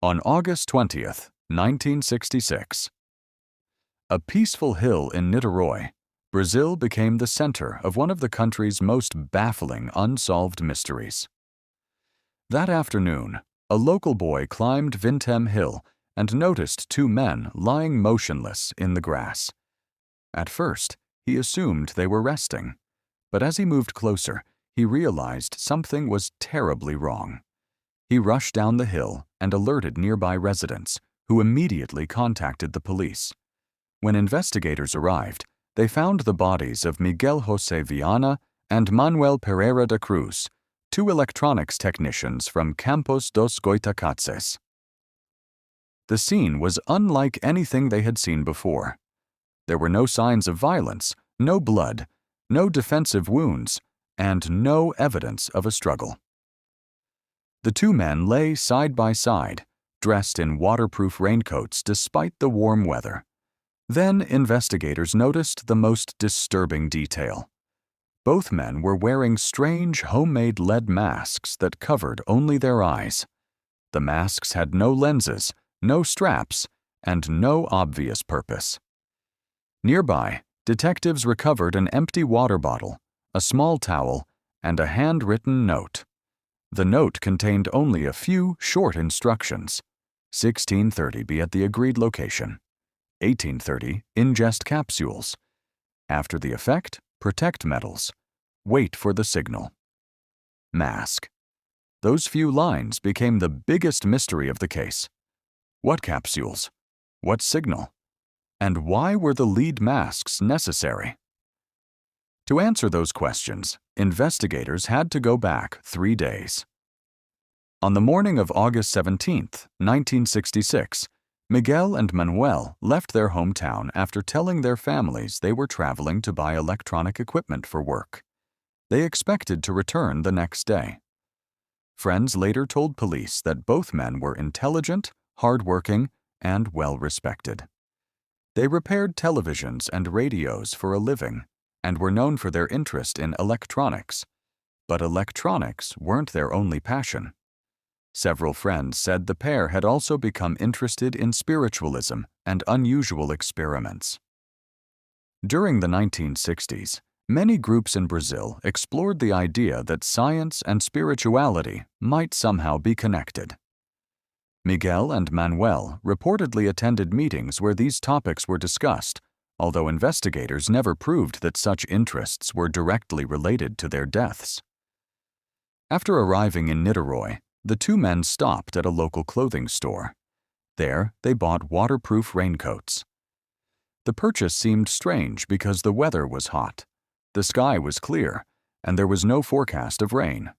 On August 20th, 1966, a peaceful hill in Niterói, Brazil became the center of one of the country's most baffling unsolved mysteries. That afternoon, a local boy climbed Vintém Hill and noticed two men lying motionless in the grass. At first, he assumed they were resting, but as he moved closer, he realized something was terribly wrong. He rushed down the hill and alerted nearby residents, who immediately contacted the police. When investigators arrived, they found the bodies of Miguel José Viana and Manuel Pereira da Cruz, two electronics technicians from Campos dos Goitacazes. The scene was unlike anything they had seen before. There were no signs of violence, no blood, no defensive wounds, and no evidence of a struggle. The two men lay side by side, dressed in waterproof raincoats despite the warm weather. Then investigators noticed the most disturbing detail. Both men were wearing strange homemade lead masks that covered only their eyes. The masks had no lenses, no straps, and no obvious purpose. Nearby, detectives recovered an empty water bottle, a small towel, and a handwritten note. The note contained only a few short instructions. 16:30 be at the agreed location. 18:30 ingest capsules. After the effect, protect metals. Wait for the signal. Mask. Those few lines became the biggest mystery of the case. What capsules? What signal? And why were the lead masks necessary? To answer those questions, investigators had to go back 3 days. On the morning of August 17, 1966, Miguel and Manuel left their hometown after telling their families they were traveling to buy electronic equipment for work. They expected to return the next day. Friends later told police that both men were intelligent, hardworking, and well-respected. They repaired televisions and radios for a living and were known for their interest in electronics. But electronics weren't their only passion. Several friends said the pair had also become interested in spiritualism and unusual experiments. During the 1960s, many groups in Brazil explored the idea that science and spirituality might somehow be connected. Miguel and Manuel reportedly attended meetings where these topics were discussed, although investigators never proved that such interests were directly related to their deaths. After arriving in Niterói, the two men stopped at a local clothing store. There, they bought waterproof raincoats. The purchase seemed strange because the weather was hot, the sky was clear, and there was no forecast of rain.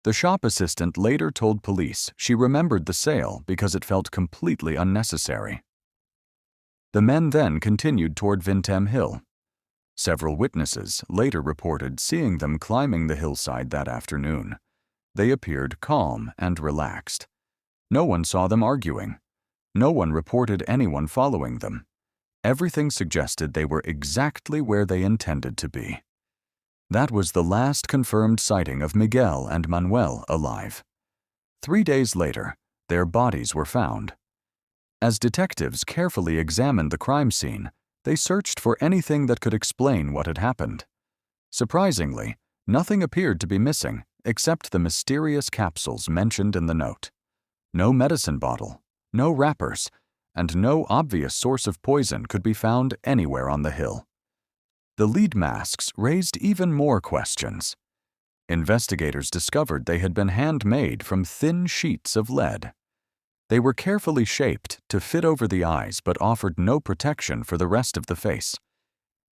The shop assistant later told police she remembered the sale because it felt completely unnecessary. The men then continued toward Vintém Hill. Several witnesses later reported seeing them climbing the hillside that afternoon. They appeared calm and relaxed. No one saw them arguing. No one reported anyone following them. Everything suggested they were exactly where they intended to be. That was the last confirmed sighting of Miguel and Manuel alive. 3 days later, their bodies were found. As detectives carefully examined the crime scene, they searched for anything that could explain what had happened. Surprisingly, nothing appeared to be missing except the mysterious capsules mentioned in the note. No medicine bottle, no wrappers, and no obvious source of poison could be found anywhere on the hill. The lead masks raised even more questions. Investigators discovered they had been handmade from thin sheets of lead. They were carefully shaped to fit over the eyes but offered no protection for the rest of the face.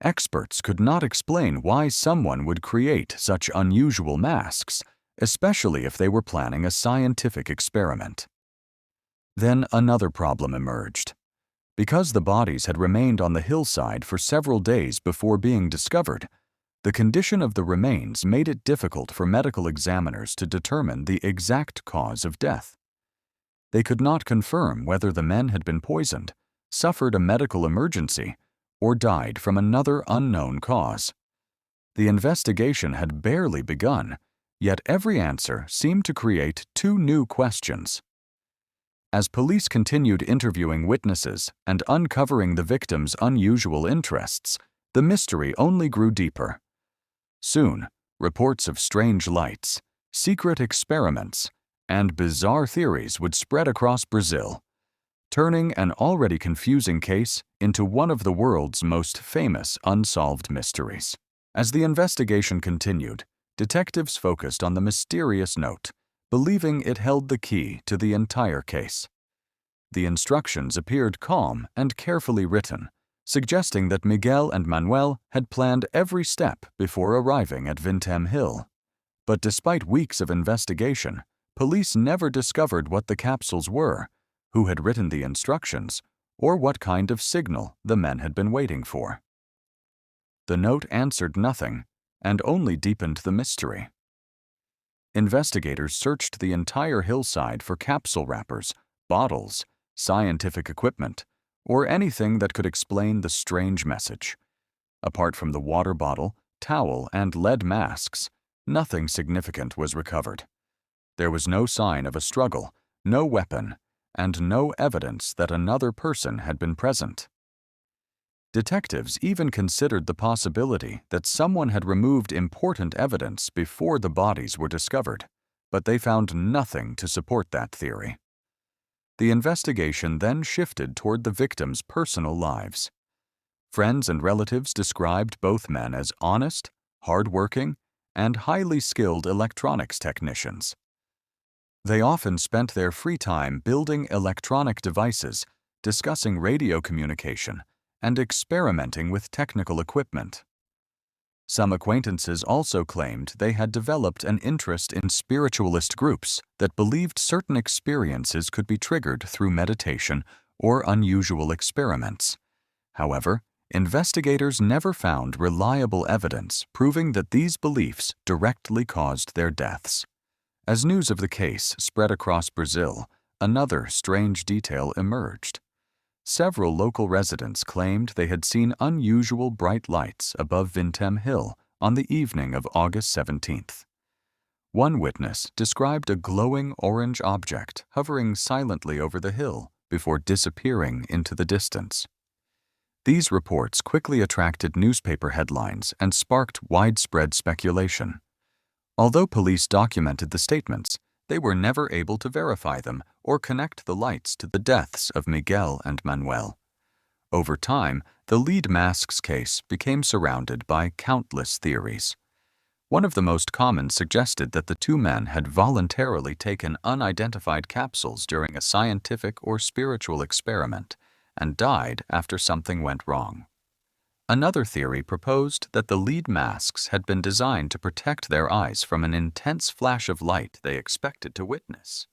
Experts could not explain why someone would create such unusual masks, especially if they were planning a scientific experiment. Then another problem emerged. Because the bodies had remained on the hillside for several days before being discovered, the condition of the remains made it difficult for medical examiners to determine the exact cause of death. They could not confirm whether the men had been poisoned, suffered a medical emergency, or died from another unknown cause. The investigation had barely begun, yet every answer seemed to create two new questions. As police continued interviewing witnesses and uncovering the victims' unusual interests, the mystery only grew deeper. Soon, reports of strange lights, secret experiments, and bizarre theories would spread across Brazil, turning an already confusing case into one of the world's most famous unsolved mysteries. As the investigation continued, detectives focused on the mysterious note, believing it held the key to the entire case. The instructions appeared calm and carefully written, suggesting that Miguel and Manuel had planned every step before arriving at Vintém Hill. But despite weeks of investigation, police never discovered what the capsules were, who had written the instructions, or what kind of signal the men had been waiting for. The note answered nothing and only deepened the mystery. Investigators searched the entire hillside for capsule wrappers, bottles, scientific equipment, or anything that could explain the strange message. Apart from the water bottle, towel, and lead masks, nothing significant was recovered. There was no sign of a struggle, no weapon, and no evidence that another person had been present. Detectives even considered the possibility that someone had removed important evidence before the bodies were discovered, but they found nothing to support that theory. The investigation then shifted toward the victims' personal lives. Friends and relatives described both men as honest, hard-working, and highly skilled electronics technicians. They often spent their free time building electronic devices, discussing radio communication, and experimenting with technical equipment. Some acquaintances also claimed they had developed an interest in spiritualist groups that believed certain experiences could be triggered through meditation or unusual experiments. However, investigators never found reliable evidence proving that these beliefs directly caused their deaths. As news of the case spread across Brazil, another strange detail emerged. Several local residents claimed they had seen unusual bright lights above Vintém Hill on the evening of August 17th. One witness described a glowing orange object hovering silently over the hill before disappearing into the distance. These reports quickly attracted newspaper headlines and sparked widespread speculation. Although police documented the statements, they were never able to verify them or connect the lights to the deaths of Miguel and Manuel. Over time, the lead masks case became surrounded by countless theories. One of the most common suggested that the two men had voluntarily taken unidentified capsules during a scientific or spiritual experiment and died after something went wrong. Another theory proposed that the lead masks had been designed to protect their eyes from an intense flash of light they expected to witness.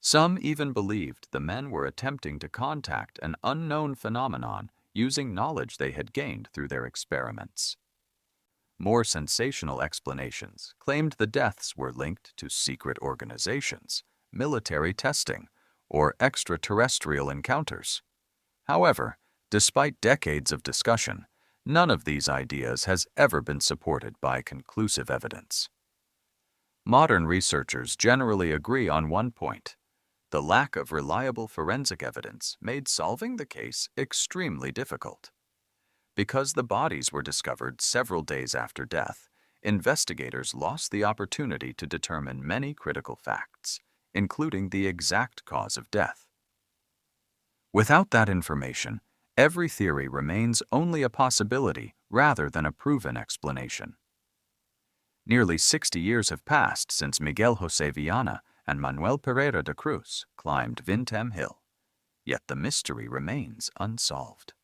Some even believed the men were attempting to contact an unknown phenomenon using knowledge they had gained through their experiments. More sensational explanations claimed the deaths were linked to secret organizations, military testing, or extraterrestrial encounters. However, despite decades of discussion, none of these ideas has ever been supported by conclusive evidence. Modern researchers generally agree on one point: the lack of reliable forensic evidence made solving the case extremely difficult. Because the bodies were discovered several days after death, investigators lost the opportunity to determine many critical facts, including the exact cause of death. Without that information, every theory remains only a possibility rather than a proven explanation. Nearly 60 years have passed since Miguel José Viana and Manuel Pereira da Cruz climbed Vintém Hill, yet the mystery remains unsolved.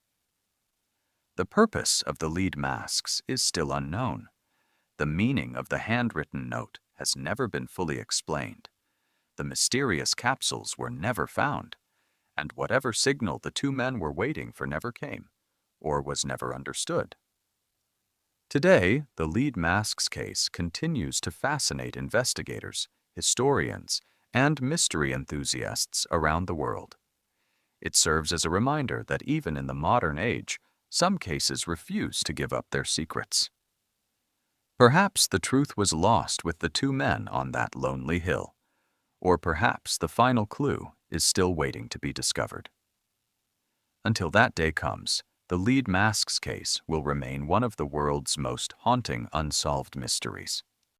The purpose of the lead masks is still unknown. The meaning of the handwritten note has never been fully explained. The mysterious capsules were never found, and whatever signal the two men were waiting for never came, or was never understood. Today, the lead masks case continues to fascinate investigators, historians, and mystery enthusiasts around the world. It serves as a reminder that even in the modern age, some cases refuse to give up their secrets. Perhaps the truth was lost with the two men on that lonely hill, or perhaps the final clue is still waiting to be discovered. Until that day comes, the lead masks case will remain one of the world's most haunting unsolved mysteries.